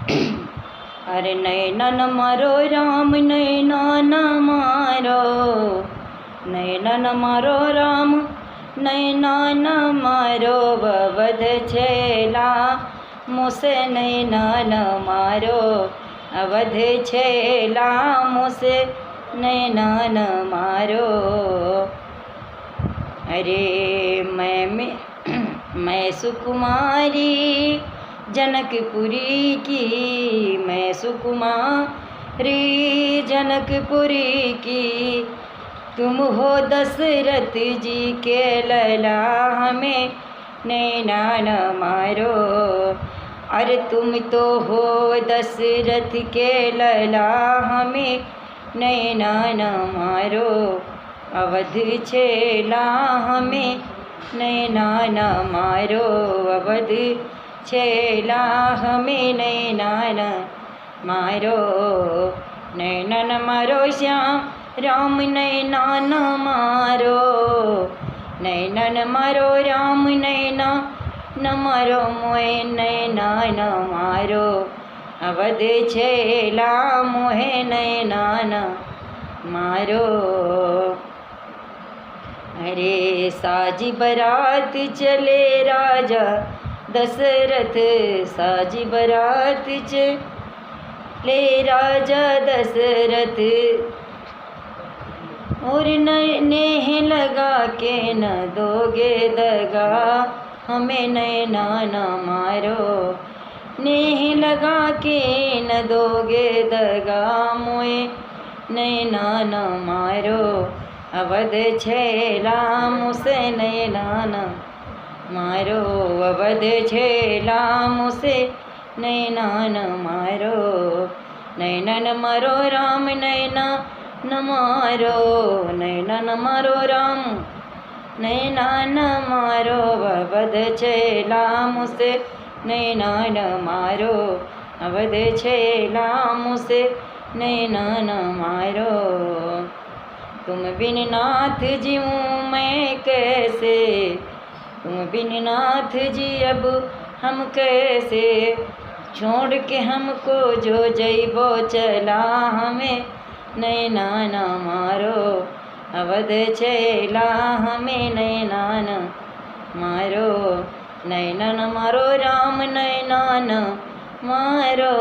अरे नैनन मारो राम नैनन मारो, नैनन मारो राम नैनन मारो, अवध छेला मुसे नैनन मारो, अवध छेला मुसे नैनन मारो। अरे मैं सुकुमारी जनकपुरी की, मैं सुकुमारी जनकपुरी की, तुम हो दशरथ जी के लला, हमें नैना न मारो। अरे तुम तो हो दशरथ के लला, हमें नैना न मारो, अवध छेला हमें नैना न मारो, अवध छेला हमें नैना न मारो। नैनन मारो श्याम राम नैना न मारो, नैनन मारो राम नैना न मारो, मोहे नैना न मारो, अवध छेला मोहे नैना न मारो। अरे साजी बरात चले राजा दशरथ, साजी बरात चले राजा दशरथ, और नेह लगा के न दोगे दगा, हमें नैना न मारो, नेह लगा के न दोगे दगा, मोए नैना न मारो, अवध छेला मुसे नैना न मारो, अवध छेला मुसे नैना न मारो। नैनन मारो राम नैना न मारो, नैनन मारो राम नैना न मारो, अवध छेला मुसे नैना न मारो, अवध छेला मुसे नैना न मारो। तुम बिन नाथ जीऊँ मैं कैसे, तुम बिन नाथ जी अब हम कैसे, छोड़ के हमको जो जइबो चला, हमें नैना न मारो, अवध छेला हमें नैना न मारो। नैनन मारो राम नैना न मारो,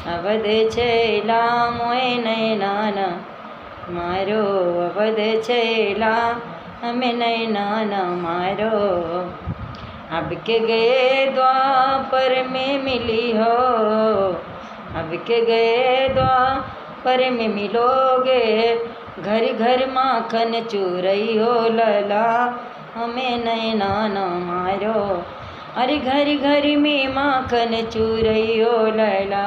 अवध छेला मोए नैना न मारो, अवध छेला हमें नैना न मारो। अब के गए द्वापर में मिली हो, अब के गए द्वापर में मिलोगे, घर घर माखन चूरई हो लला, हमें नैना न मारो। अरे घर घर में माखन चूरई हो लला,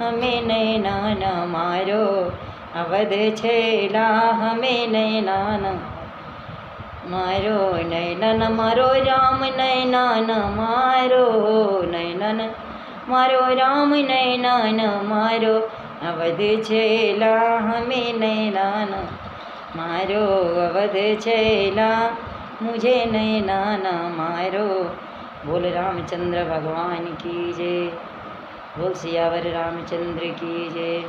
हमें नैना न मारो, अवध छेला हमें नैना न मारो। नैनन मारो राम नैना न मारो, नैनन मारो राम नैना न मारो, अवध छेला हमें नैना न मारो, अवध छेला मुझे नैना न मारो। बोल रामचंद्र भगवान की जय, बोल सियावर रामचंद्र की जय।